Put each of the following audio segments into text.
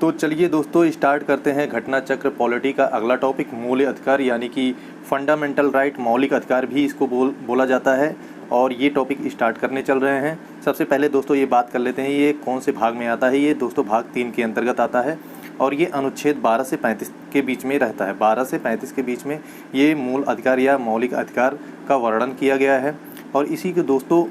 तो चलिए दोस्तों स्टार्ट करते हैं घटना चक्र पॉलिटी का अगला टॉपिक मूल अधिकार यानी कि फंडामेंटल राइट, मौलिक अधिकार भी इसको बोला जाता है। और ये टॉपिक स्टार्ट करने चल रहे हैं। सबसे पहले दोस्तों ये बात कर लेते हैं ये कौन से भाग में आता है। ये दोस्तों भाग 3 के अंतर्गत आता है और ये अनुच्छेद 12 से 35 के बीच में रहता है। 12 से 35 के बीच में ये मूल अधिकार या मौलिक अधिकार का वर्णन किया गया है और इसी के दोस्तों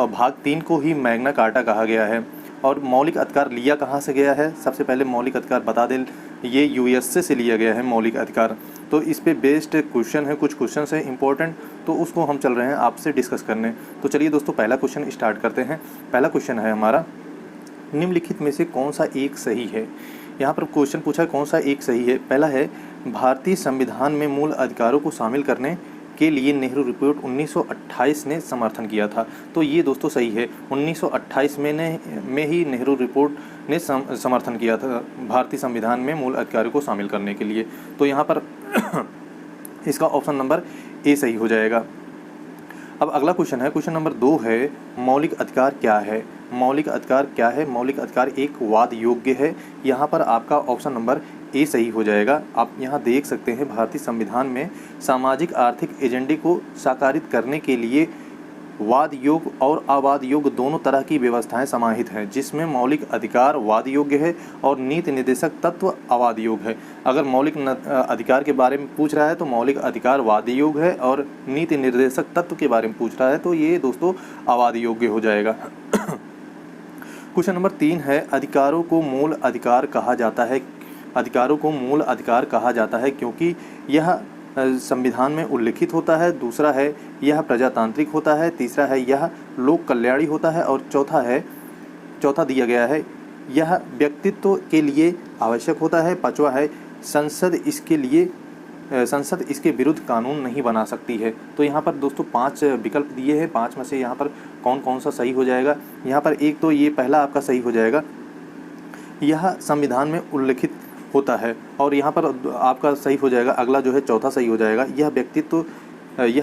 भाग 3 को ही मैग्ना कार्टा कहा गया है। और मौलिक अधिकार लिया कहाँ से गया है, सबसे पहले मौलिक अधिकार बता दें, ये यूएसए से लिया गया है मौलिक अधिकार। तो इस पे बेस्ड क्वेश्चन है, कुछ क्वेश्चन है इंपॉर्टेंट, तो उसको हम चल रहे हैं आपसे डिस्कस करने। तो चलिए दोस्तों पहला क्वेश्चन स्टार्ट करते हैं। पहला क्वेश्चन है हमारा, निम्नलिखित में से कौन सा एक सही है। यहाँ पर क्वेश्चन पूछा है कौन सा एक सही है। पहला है भारतीय संविधान में मूल अधिकारों को शामिल करने के लिए नेहरू रिपोर्ट 1928 ने समर्थन किया था। तो ये दोस्तों सही है, 1928 में ही नेहरू रिपोर्ट ने समर्थन किया था भारतीय संविधान में मूल अधिकारों को शामिल करने के लिए। तो यहाँ पर इसका ऑप्शन नंबर ए सही हो जाएगा। अब अगला क्वेश्चन है, क्वेश्चन नंबर 2 है, मौलिक अधिकार क्या है। मौलिक अधिकार क्या है। मौलिक अधिकार एक वाद योग्य है। यहाँ पर आपका ऑप्शन नंबर ए सही हो जाएगा। आप यहाँ देख सकते हैं भारतीय संविधान में सामाजिक आर्थिक एजेंडे को साकारित करने के लिए वाद योग्य और अवाद योग्य दोनों तरह की व्यवस्थाएं समाहित हैं, जिसमें मौलिक अधिकार वाद योग्य है और नीति निर्देशक तत्व अवाद योग्य है। अगर मौलिक अधिकार के बारे में पूछ रहा है तो मौलिक अधिकार वाद योग्य है और नीति निर्देशक तत्व के बारे में पूछ रहा है तो ये दोस्तों अवाद योग्य हो जाएगा। क्वेश्चन नंबर 3 है, अधिकारों को मूल अधिकार कहा जाता है। अधिकारों को मूल अधिकार कहा जाता है क्योंकि यह संविधान में उल्लिखित होता है। दूसरा है यह प्रजातांत्रिक होता है। तीसरा है यह लोक कल्याणी होता है और चौथा दिया गया है यह व्यक्तित्व के लिए आवश्यक होता है। पांचवा है संसद इसके विरुद्ध कानून नहीं बना सकती है। तो यहाँ पर दोस्तों 5 विकल्प दिए हैं, 5 में से यहाँ पर कौन कौन सा सही हो जाएगा। यहाँ पर एक तो ये पहला आपका सही हो जाएगा, यह संविधान में उल्लिखित होता है। और यहाँ पर आपका सही हो जाएगा अगला जो है चौथा सही हो जाएगा, यह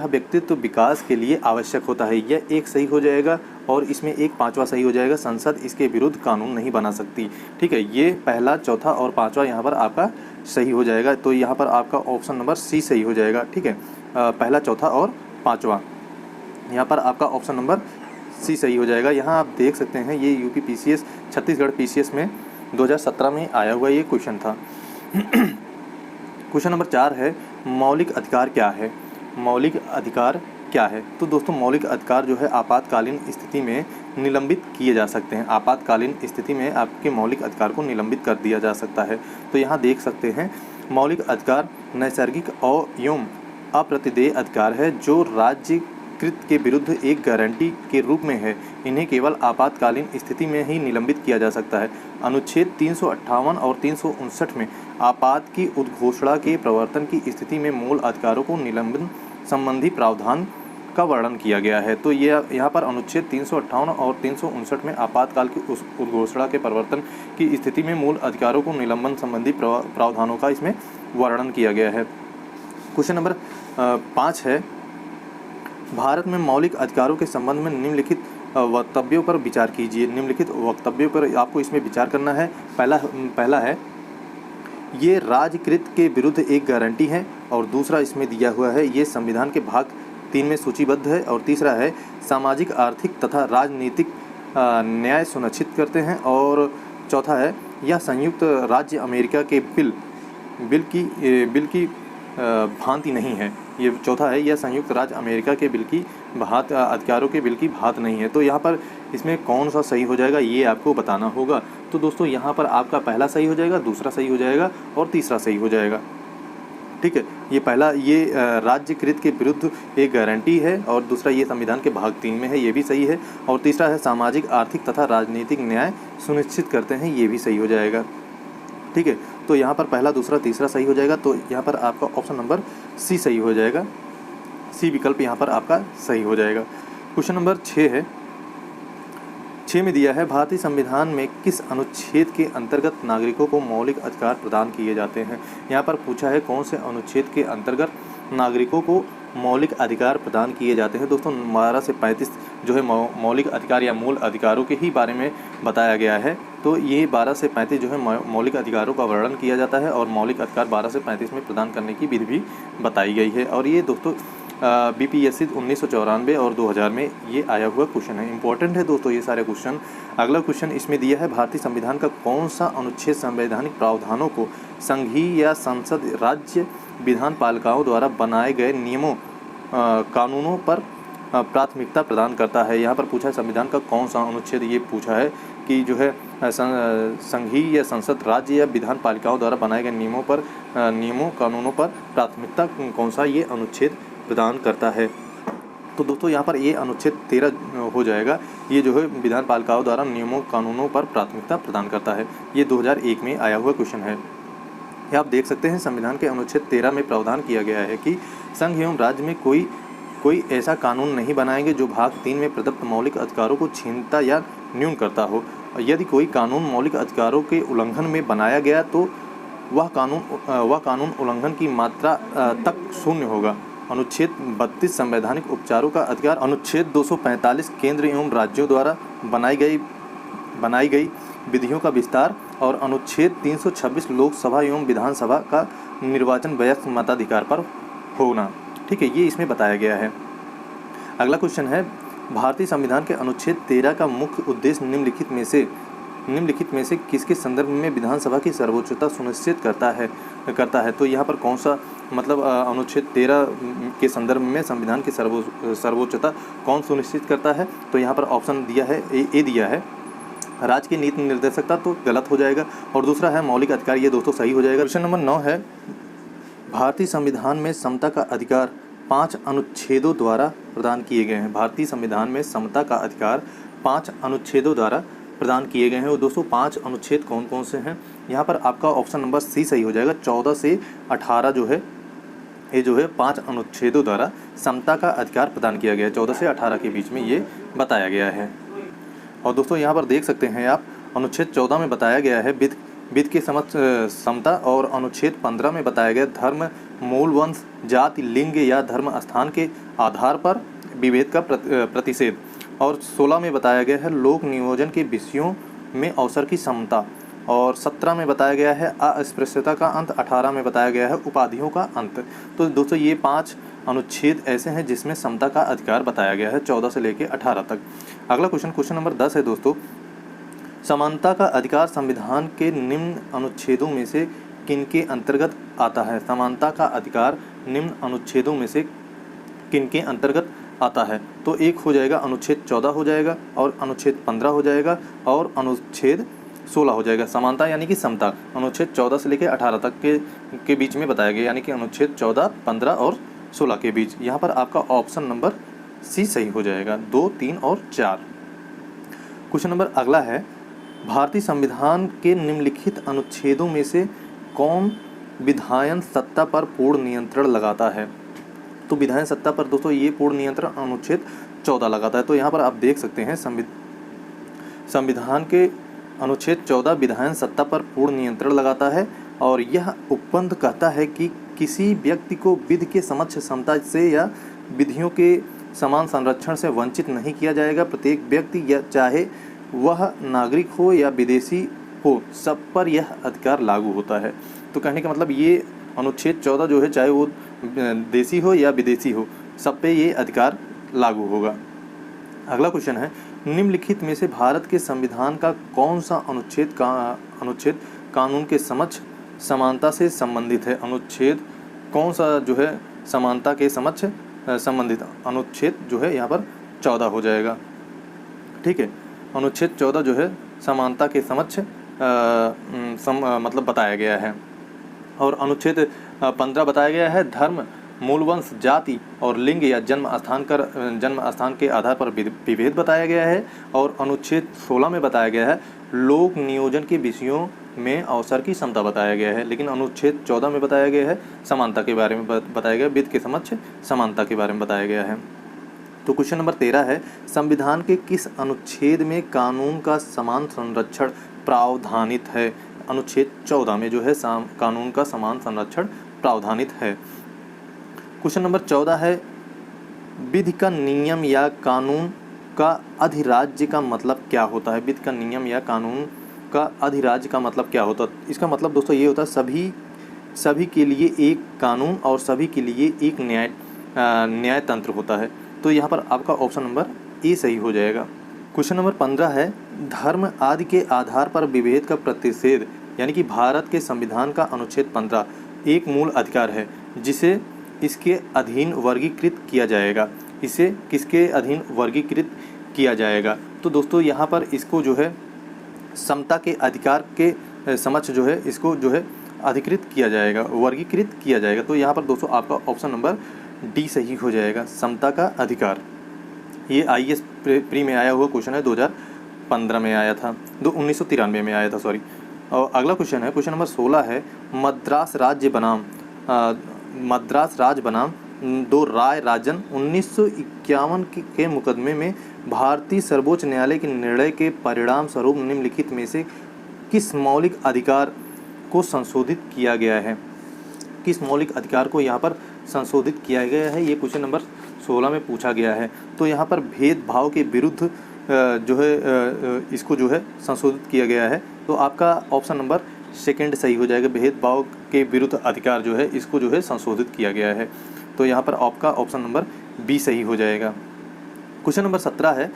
व्यक्तित्व विकास के लिए आवश्यक होता है। यह एक सही हो जाएगा और इसमें एक 5वां सही हो जाएगा, संसद इसके विरुद्ध कानून नहीं बना सकती। ठीक है, ये पहला, चौथा और 5वां यहाँ पर आपका सही हो जाएगा। तो यहाँ पर आपका ऑप्शन नंबर सी सही हो जाएगा। ठीक है, पहला, चौथा और 5वां यहाँ पर आपका ऑप्शन नंबर सी सही हो जाएगा। यहाँ आप देख सकते हैं ये यूपी पीसीएस, छत्तीसगढ़ पीसीएस में 2017 में आया हुआ ये क्वेश्चन था। क्वेश्चन नंबर 4 है, मौलिक अधिकार क्या है। मौलिक अधिकार क्या है। तो दोस्तों मौलिक अधिकार जो है आपातकालीन स्थिति में निलंबित किए जा सकते हैं। आपातकालीन स्थिति में आपके मौलिक अधिकार को निलंबित कर दिया जा सकता है। तो यहाँ देख सकते हैं मौलिक अधिकार नैसर्गिक एवं अप्रतिदेय अधिकार है जो राज्य कृत के विरुद्ध एक गारंटी के रूप में है। इन्हें केवल आपातकालीन स्थिति में ही निलंबित किया जा सकता है। अनुच्छेद 358 और 359 में आपात की उद्घोषणा के प्रवर्तन की स्थिति में मूल अधिकारों को निलंबन संबंधी प्रावधान का वर्णन किया गया है। तो ये यहाँ पर अनुच्छेद 358 और 359 में आपातकाल की उद्घोषणा के प्रवर्तन की स्थिति में मूल अधिकारों को निलंबन संबंधी प्रावधानों का इसमें वर्णन किया गया है। क्वेश्चन नंबर 5 है, भारत में मौलिक अधिकारों के संबंध में निम्नलिखित वक्तव्यों पर विचार कीजिए। निम्नलिखित वक्तव्यों पर आपको इसमें विचार करना है। पहला है ये राज्यकृत के विरुद्ध एक गारंटी है और दूसरा इसमें दिया हुआ है ये संविधान के भाग 3 में सूचीबद्ध है और तीसरा है सामाजिक आर्थिक तथा राजनीतिक न्याय सुनिश्चित करते हैं और चौथा है यह संयुक्त राज्य अमेरिका के बिल की भांति नहीं है। ये चौथा है यह संयुक्त राज्य अमेरिका के बिल की अधिकारों के बिल की भांति नहीं है। तो यहाँ पर इसमें कौन सा सही हो जाएगा ये आपको बताना होगा। तो दोस्तों यहाँ पर आपका पहला सही हो जाएगा, दूसरा सही हो जाएगा और तीसरा सही हो जाएगा। ठीक है, ये पहला ये राज्यकृत के विरुद्ध एक गारंटी है और दूसरा ये संविधान के भाग 3 में है, ये भी सही है। और तीसरा है सामाजिक आर्थिक तथा राजनीतिक न्याय सुनिश्चित करते हैं, ये भी सही हो जाएगा। ठीक है, तो यहाँ पर पहला, दूसरा, तीसरा सही हो जाएगा। तो यहाँ पर आपका ऑप्शन नंबर सी सही हो जाएगा। सी विकल्प यहाँ पर आपका सही हो जाएगा। क्वेश्चन नंबर 6 है, 6 में दिया है भारतीय संविधान में किस अनुच्छेद के अंतर्गत नागरिकों को मौलिक अधिकार प्रदान किए जाते हैं। यहाँ पर पूछा है कौन से अनुच्छेद के अंतर्गत नागरिकों को मौलिक अधिकार प्रदान किए जाते हैं। दोस्तों 12 से 35 जो है मौलिक अधिकार या मूल अधिकारों के ही बारे में बताया गया है। तो ये 12 से 35 जो है मौलिक अधिकारों का वर्णन किया जाता है और मौलिक अधिकार 12 से 35 में प्रदान करने की विधि भी बताई गई है। और ये दोस्तों BPSC 1994 और 2000 में ये आया हुआ क्वेश्चन है। इंपॉर्टेंट है दोस्तों ये सारे क्वेश्चन। अगला क्वेश्चन इसमें दिया है, भारतीय संविधान का कौन सा अनुच्छेद संवैधानिक प्रावधानों को संघीय या संसद राज्य विधान पालिकाओं द्वारा बनाए गए नियमों कानूनों पर प्राथमिकता प्रदान करता है। यहाँ पर पूछा है संविधान का कौन सा अनुच्छेद, ये पूछा है कि जो है संघीय या संसद राज्य या विधान पालिकाओं द्वारा बनाए गए नियमों कानूनों पर प्राथमिकता कौन सा ये अनुच्छेद प्रदान करता है। तो दोस्तों यहाँ पर ये अनुच्छेद 13 हो जाएगा। ये जो है विधान पालिकाओं द्वारा नियमों कानूनों पर प्राथमिकता प्रदान करता है। ये 2001 में आया हुआ क्वेश्चन है। ये आप देख सकते हैं संविधान के अनुच्छेद 13 में प्रावधान किया गया है कि संघ एवं राज्य में कोई ऐसा कानून नहीं बनाएंगे जो भाग 3 में प्रदत्त मौलिक अधिकारों को छीनता या न्यून करता हो। यदि कोई कानून मौलिक अधिकारों के उल्लंघन में बनाया गया तो वह कानून उल्लंघन की मात्रा तक शून्य होगा। अनुच्छेद 32 संवैधानिक उपचारों का अधिकार। अनुच्छेद 245 केंद्र एवं राज्यों द्वारा बनाई गई विधियों का विस्तार। और अनुच्छेद 326 लोकसभा एवं विधानसभा का निर्वाचन वयस्क मताधिकार पर होना। ठीक है, ये इसमें बताया गया है। अगला क्वेश्चन है, भारतीय संविधान के अनुच्छेद 13 का मुख्य उद्देश्य निम्नलिखित में से किसके संदर्भ में विधानसभा की सर्वोच्चता सुनिश्चित करता है। तो यहाँ पर कौन सा मतलब अनुच्छेद 13 के संदर्भ में संविधान की सर्वोच्चता कौन सुनिश्चित करता है। तो यहाँ पर ऑप्शन दिया है, ए दिया है राज्य की नीति निर्देशकता, तो गलत हो जाएगा। और दूसरा है मौलिक अधिकार, ये दोस्तों सही हो जाएगा। क्वेश्चन नंबर 9 है, भारतीय संविधान में समता का अधिकार 5 अनुच्छेदों द्वारा प्रदान किए गए हैं। भारतीय संविधान में समता का अधिकार 5 अनुच्छेदों द्वारा प्रदान किए गए हैं। और दोस्तों 5 अनुच्छेद कौन कौन से हैं, यहाँ पर आपका ऑप्शन नंबर सी सही हो जाएगा। 14 से 18 जो है ये जो है 5 अनुच्छेदों द्वारा समता का अधिकार प्रदान किया गया है। 14 से 18 के बीच में ये बताया गया है। और दोस्तों यहाँ पर देख सकते हैं आप, अनुच्छेद 14 में बताया गया है वित्त के समता। और अनुच्छेद 15 में बताया गया धर्म, मूल वंश, जाति, लिंग या धर्म स्थान के आधार पर विभेद का प्रतिषेध। और 16 में बताया गया है लोक नियोजन के विषयों में अवसर की समता। और 17 में बताया गया है अस्पृश्यता का अंत। 18 में बताया गया है उपाधियों का अंत। तो दोस्तों ये 5 अनुच्छेद ऐसे हैं जिसमें समता का अधिकार बताया गया है 14 से लेकर 18 तक। अगला क्वेश्चन नंबर 10 है दोस्तों, समानता का अधिकार संविधान के निम्न अनुच्छेदों में से किनके अंतर्गत आता है। समानता का अधिकार निम्न अनुच्छेदों में से किनके अंतर्गत आता है। तो एक हो जाएगा अनुच्छेद 14 हो जाएगा, और अनुच्छेद 15 हो जाएगा, और अनुच्छेद 16 हो जाएगा। समानता यानी कि समता अनुच्छेद 14 से लेकर 18 तक के बीच में बताया गया, यानी कि अनुच्छेद 14, 15 और 16 के बीच। यहाँ पर आपका ऑप्शन नंबर सी सही हो जाएगा, 2, 3 और 4। क्वेश्चन नंबर अगला है, भारतीय संविधान के निम्नलिखित अनुच्छेदों में से कौन विधायन सत्ता पर पूर्ण नियंत्रण लगाता है। तो विधायन सत्ता पर दोस्तों ये पूर्ण नियंत्रण अनुच्छेद 14 लगाता है। तो यहाँ पर आप देख सकते हैं संविधान के अनुच्छेद 14 विधायन सत्ता पर पूर्ण नियंत्रण लगाता है। और यह उपबंध कहता है कि किसी व्यक्ति को विधि के समक्ष समता से या विधियों के समान संरक्षण से वंचित नहीं किया जाएगा। प्रत्येक व्यक्ति या चाहे वह नागरिक हो या विदेशी हो, सब पर यह अधिकार लागू होता है। तो कहने का मतलब ये अनुच्छेद 14 जो है, चाहे वो देशी हो या विदेशी हो, सब पे ये अधिकार लागू होगा। अगला क्वेश्चन है, निम्नलिखित में से भारत के संविधान का कौन सा अनुच्छेद कानून के समक्ष समानता से संबंधित है। अनुच्छेद कौन सा जो है समानता के समक्ष संबंधित, अनुच्छेद जो है यहाँ पर 14 हो जाएगा। ठीक है, अनुच्छेद 14 जो है समानता के समक्ष मतलब बताया गया है। और अनुच्छेद 15 बताया गया है धर्म, मूलवंश, जाति और लिंग या जन्म स्थान के आधार पर विभेद बताया गया है। और अनुच्छेद 16 में बताया गया है लोक नियोजन के विषयों में अवसर की समता बताया गया है। लेकिन अनुच्छेद 14 में बताया गया है समानता के बारे में बताया गया, वित्त के समक्ष समानता के बारे में बताया गया है। तो क्वेश्चन नंबर 13 है, संविधान के किस अनुच्छेद में कानून का समान संरक्षण प्रावधानित है। अनुच्छेद 14 में जो है कानून का समान संरक्षण प्रावधानित है। क्वेश्चन नंबर 14 है, विधि का नियम या कानून का अधिराज्य का मतलब क्या होता है? विधि का नियम या कानून का अधिराज्य का मतलब क्या होता है? इसका मतलब दोस्तों ये होता है सभी के लिए एक कानून और सभी के लिए एक न्याय तंत्र होता है। तो यहाँ पर आपका ऑप्शन नंबर ए सही हो जाएगा। क्वेश्चन नंबर 15 है, धर्म आदि के आधार पर विभेद का प्रतिषेध यानी कि भारत के संविधान का अनुच्छेद 15 एक मूल अधिकार है जिसे इसके अधीन वर्गीकृत किया जाएगा। इसे किसके अधीन वर्गीकृत किया जाएगा? तो दोस्तों यहाँ पर इसको जो है समता के अधिकार के समक्ष जो है इसको जो है अधिकृत किया जाएगा, वर्गीकृत किया जाएगा। तो यहाँ पर दोस्तों आपका ऑप्शन नंबर डी सही हो जाएगा, समता का अधिकार। ये IAS प्री में आया हुआ क्वेश्चन है, 2015 में आया था, 1993 में आया था, सॉरी। और अगला क्वेश्चन है, क्वेश्चन नंबर 16 है, मद्रास राज्य बनाम दो राय राजन 1951 के मुकदमे में भारतीय सर्वोच्च न्यायालय के निर्णय के परिणाम स्वरूप निम्नलिखित में से किस मौलिक अधिकार को संशोधित किया गया है? किस मौलिक अधिकार को यहाँ पर संशोधित किया गया है? ये क्वेश्चन नंबर 16 में पूछा गया है। तो यहाँ पर भेदभाव के विरुद्ध जो है इसको जो है संशोधित किया गया है। तो आपका ऑप्शन नंबर सेकंड सही हो जाएगा, भेदभाव के विरुद्ध अधिकार जो है इसको जो है संशोधित किया गया है। तो यहाँ पर आपका ऑप्शन नंबर बी सही हो जाएगा। क्वेश्चन नंबर 17 है,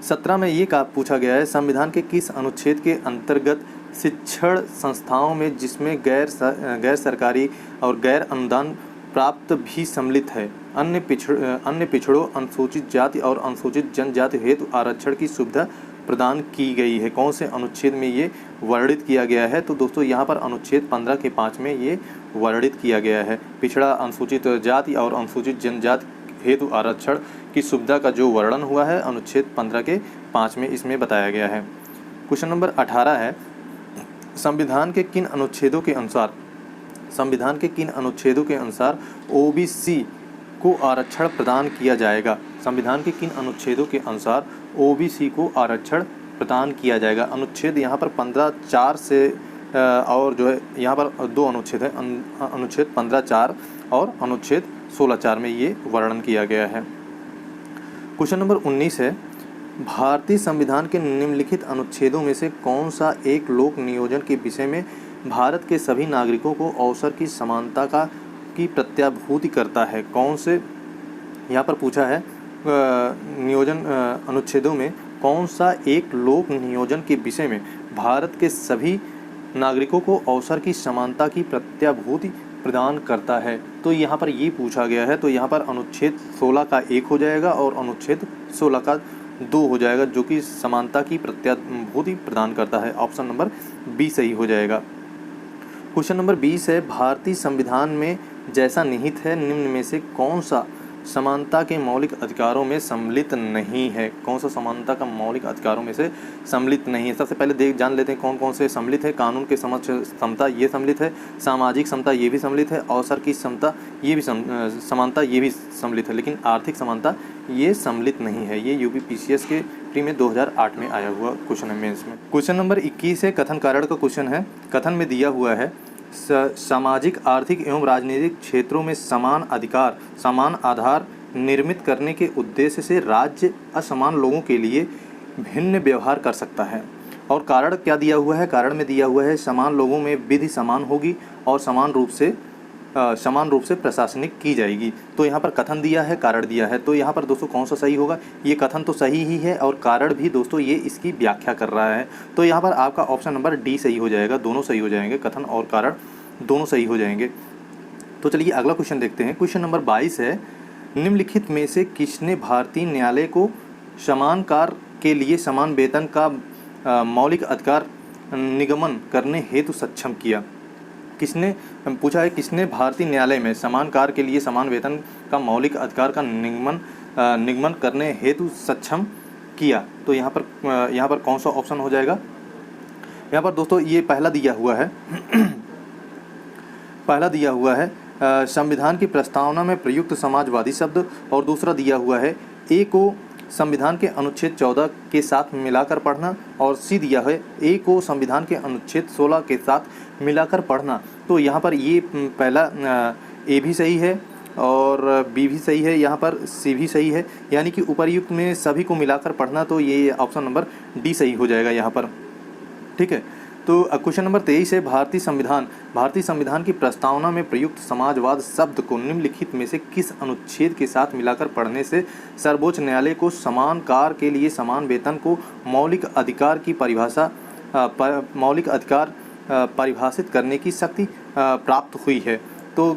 17 में ये पूछा गया है, संविधान के किस अनुच्छेद के अंतर्गत शिक्षण संस्थाओं में जिसमें गैर सरकारी और गैर अनुदान प्राप्त भी सम्मिलित है अन्य पिछड़ों, अनुसूचित जाति और अनुसूचित जनजाति हेतु आरक्षण की सुविधा प्रदान की गई है? कौन से अनुच्छेद में ये वर्णित किया गया है? तो दोस्तों यहाँ पर अनुच्छेद 15 के 5 में ये वर्णित किया गया है। पिछड़ा, अनुसूचित जाति और अनुसूचित जनजाति हेतु आरक्षण की सुविधा का जो वर्णन हुआ है अनुच्छेद 15 के 5 में इसमें बताया गया है। क्वेश्चन नंबर 18 है, संविधान के किन अनुच्छेदों के अनुसार OBC को आरक्षण प्रदान किया जाएगा? संविधान के किन अनुच्छेदों के अनुसार OBC को आरक्षण प्रदान किया जाएगा? अनुच्छेद यहाँ पर 15(4) से और जो है यहाँ पर दो अनुच्छेद है, अनुच्छेद 15(4) और अनुच्छेद 16(4) में ये वर्णन किया गया है। क्वेश्चन नंबर 19 है, भारतीय संविधान के निम्नलिखित अनुच्छेदों में से कौन सा एक लोक नियोजन के विषय में भारत के सभी नागरिकों को अवसर की समानता की प्रत्याभूति करता है? कौन से यहाँ पर पूछा है नियोजन अनुच्छेदों में कौन सा एक लोक नियोजन के विषय में भारत के सभी नागरिकों को अवसर की समानता की प्रत्याभूति प्रदान करता है? तो यहाँ पर ये पूछा गया है। तो यहाँ पर अनुच्छेद 16 का 1 हो जाएगा और अनुच्छेद 16 का 2 हो जाएगा, जो कि समानता की प्रत्याभूति प्रदान करता है। ऑप्शन नंबर बी सही हो जाएगा। क्वेश्चन नंबर 20 है, भारतीय संविधान में जैसा निहित है निम्न में से कौन सा समानता के मौलिक अधिकारों में सम्मिलित नहीं है? कौन सा समानता का मौलिक अधिकारों में से सम्मिलित नहीं है? सबसे पहले जान लेते हैं कौन कौन से सम्मिलित है। कानून के समक्ष समता ये सम्मिलित है, सामाजिक समता ये भी सम्मिलित है, अवसर की समता ये भी समानता ये भी सम्मिलित है, लेकिन आर्थिक समानता ये सम्मिलित नहीं है। ये UPPCS के प्री में 2008 में आया हुआ क्वेश्चन है मेंस में। क्वेश्चन नंबर 21 है, कथन कारण का क्वेश्चन है। कथन में दिया हुआ है, सामाजिक, आर्थिक एवं राजनीतिक क्षेत्रों में समान अधिकार, समान आधार निर्मित करने के उद्देश्य से राज्य असमान लोगों के लिए भिन्न व्यवहार कर सकता है। और कारण क्या दिया हुआ है? कारण में दिया हुआ है, समान लोगों में विधि समान होगी और समान रूप से प्रशासनिक की जाएगी। तो यहाँ पर कथन दिया है, कारण दिया है। तो यहाँ पर दोस्तों कौन सा सही होगा? ये कथन तो सही ही है और कारण भी दोस्तों ये इसकी व्याख्या कर रहा है। तो यहाँ पर आपका ऑप्शन नंबर डी सही हो जाएगा। दोनों सही हो जाएंगे, कथन और कारण दोनों सही हो जाएंगे। तो चलिए अगला क्वेश्चन देखते हैं। क्वेश्चन नंबर 22 है, निम्नलिखित में से किसने भारतीय न्यायालय को समान कार्य के लिए समान वेतन का मौलिक अधिकार निगमन करने हेतु सक्षम किया? किसने पूछा है, किसने भारतीय न्यायालय में समान कार्य के लिए समान वेतन का मौलिक अधिकार का निगमन करने हेतु सक्षम किया? तो यहाँ पर कौन सा ऑप्शन हो जाएगा? यहाँ पर दोस्तों ये पहला दिया हुआ है संविधान की प्रस्तावना में प्रयुक्त समाजवादी शब्द, और दूसरा दिया हुआ है ए को संविधान के अनुच्छेद 14 के साथ मिलाकर पढ़ना, और सी दिया है ए को संविधान के अनुच्छेद 16 के साथ मिलाकर पढ़ना। तो यहाँ पर ये पहला ए भी सही है और बी भी सही है, यहाँ पर सी भी सही है, यानी कि उपर्युक्त में सभी को मिलाकर पढ़ना, तो ये ऑप्शन नंबर डी सही हो जाएगा यहाँ पर। ठीक है, तो क्वेश्चन नंबर 23 है भारतीय संविधान की प्रस्तावना में प्रयुक्त समाजवाद शब्द को निम्नलिखित में से किस अनुच्छेद के साथ मिलाकर पढ़ने से सर्वोच्च न्यायालय को समान कार्य के लिए समान वेतन को मौलिक अधिकार परिभाषित करने की शक्ति प्राप्त हुई है। तो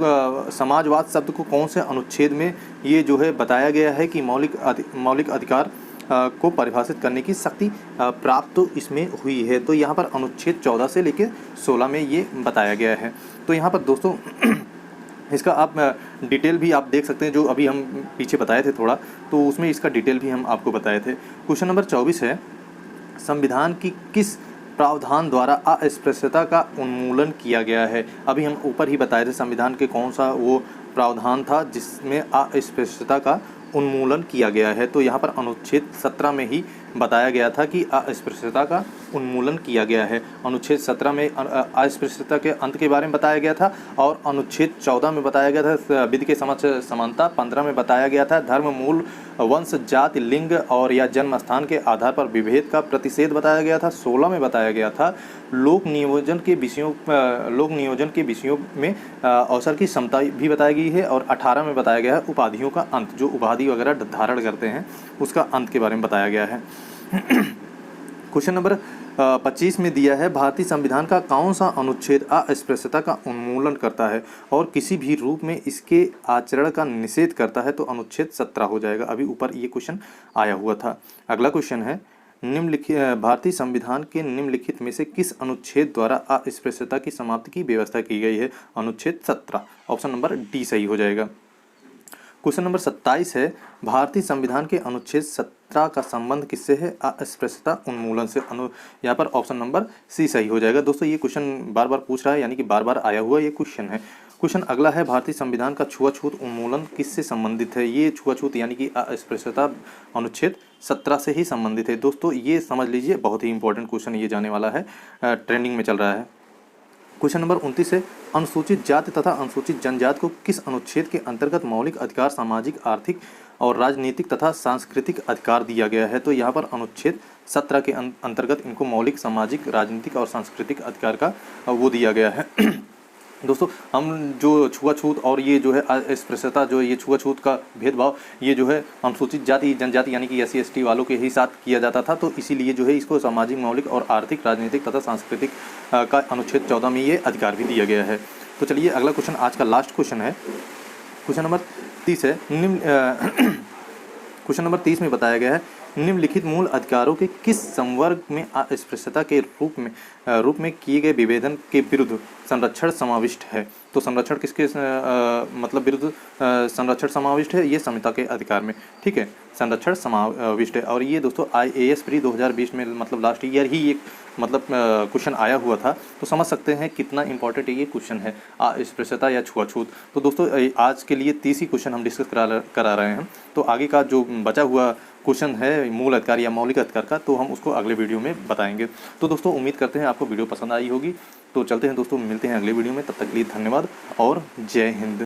समाजवाद शब्द को कौन से अनुच्छेद में ये जो है बताया गया है कि मौलिक अधिकार को परिभाषित करने की शक्ति प्राप्त तो इसमें हुई है। तो यहाँ पर अनुच्छेद 14 से लेकर 16 में ये बताया गया है। तो यहाँ पर दोस्तों इसका आप डिटेल भी आप देख सकते हैं, जो अभी हम पीछे बताए थे थोड़ा, तो उसमें इसका डिटेल भी हम आपको बताए थे। क्वेश्चन नंबर 24 है, संविधान की किस प्रावधान द्वारा अस्पृश्यता का उन्मूलन किया गया है। अभी हम ऊपर ही बताए थे संविधान के कौन सा वो प्रावधान था जिसमें अस्पृश्यता का उन्मूलन किया गया है। तो यहाँ पर अनुच्छेद 17 में ही बताया गया था कि अस्पृश्यता का उन्मूलन किया गया है। अनुच्छेद 17 में अस्पृश्यता के अंत के बारे में बताया गया था, और अनुच्छेद 14 में बताया गया था विधि के समक्ष समानता, 15 में बताया गया था धर्म, मूल, वंश, जाति, लिंग और या जन्म स्थान के आधार पर विभेद का प्रतिषेध बताया गया था, 16 में बताया गया था लोक नियोजन के विषयों में अवसर की समता भी बताई गई है, और 18 में बताया गया है उपाधियों का अंत, जो उपाधि वगैरह धारण करते हैं उसका अंत के बारे में बताया गया है। क्वेश्चन नंबर 25 में दिया है, भारतीय संविधान का कौन सा अनुच्छेद अस्पृश्यता का उन्मूलन करता है और किसी भी रूप में इसके आचरण का निषेध करता है। तो अनुच्छेद 17 हो जाएगा। अभी ऊपर ये क्वेश्चन आया हुआ था। अगला क्वेश्चन है, भारतीय संविधान के निम्नलिखित में से किस अनुच्छेद द्वारा अस्पृश्यता की समाप्ति की व्यवस्था की गई है। अनुच्छेद 17, ऑप्शन नंबर डी सही हो जाएगा। क्वेश्चन नंबर 27 है, भारतीय संविधान के अनुच्छेद 17 का संबंध किससे है। अस्पृश्यता उन्मूलन से। यहाँ पर ऑप्शन नंबर सी सही हो जाएगा। दोस्तों ये क्वेश्चन बार बार पूछ रहा है, यानी कि बार बार आया हुआ ये क्वेश्चन है। क्वेश्चन अगला है, भारतीय संविधान का छुआछूत उन्मूलन किससे संबंधित है। ये छुआछूत यानी कि अस्पृश्यता अनुच्छेद 17 से ही संबंधित है। दोस्तों ये समझ लीजिए, बहुत ही इंपॉर्टेंट क्वेश्चन ये जाने वाला है, ट्रेंडिंग में चल रहा है। क्वेश्चन नंबर 29 है, अनुसूचित जाति तथा अनुसूचित जनजाति को किस अनुच्छेद के अंतर्गत मौलिक अधिकार, सामाजिक, आर्थिक और राजनीतिक तथा सांस्कृतिक अधिकार दिया गया है। तो यहाँ पर अनुच्छेद 17 के अंतर्गत इनको मौलिक, सामाजिक, राजनीतिक और सांस्कृतिक अधिकार का वो दिया गया है। दोस्तों हम जो छुआछूत और ये जो है अस्पृश्यता, जो ये छुआछूत का भेदभाव, ये जो है अनुसूचित जाति जनजाति यानी कि SC ST वालों के ही साथ किया जाता था। तो इसीलिए जो है इसको सामाजिक, मौलिक और आर्थिक, राजनीतिक तथा सांस्कृतिक का अनुच्छेद 14 में ये अधिकार भी दिया गया है। तो चलिए अगला क्वेश्चन, आज का लास्ट क्वेश्चन है, क्वेश्चन नंबर 30 है। क्वेश्चन नंबर 30 में बताया गया है, निम्नलिखित मूल अधिकारों के किस संवर्ग में अस्पृश्यता के रूप में किए गए विभेदन के विरुद्ध संरक्षण समाविष्ट है। तो संरक्षण किसके मतलब विरुद्ध संरक्षण समाविष्ट है, ये संहिता के अधिकार में। ठीक है, संरक्षण समाविष्ट है। और ये दोस्तों IAS प्री 2020 में मतलब लास्ट ईयर ही एक मतलब क्वेश्चन आया हुआ था। तो समझ सकते हैं कितना इंपॉर्टेंट ये क्वेश्चन है, अस्पृश्यता या छुआछूत। तो दोस्तों आज के लिए 30 ही क्वेश्चन हम डिस्कस करा रहे हैं। तो आगे का जो बचा हुआ क्वेश्चन है मूल अधिकार या मौलिक अधिकार का, तो हम उसको अगले वीडियो में बताएंगे। तो दोस्तों उम्मीद करते हैं आपको वीडियो पसंद आई होगी। तो चलते हैं दोस्तों, मिलते हैं अगले वीडियो में। तब तक के लिए धन्यवाद और जय हिंद।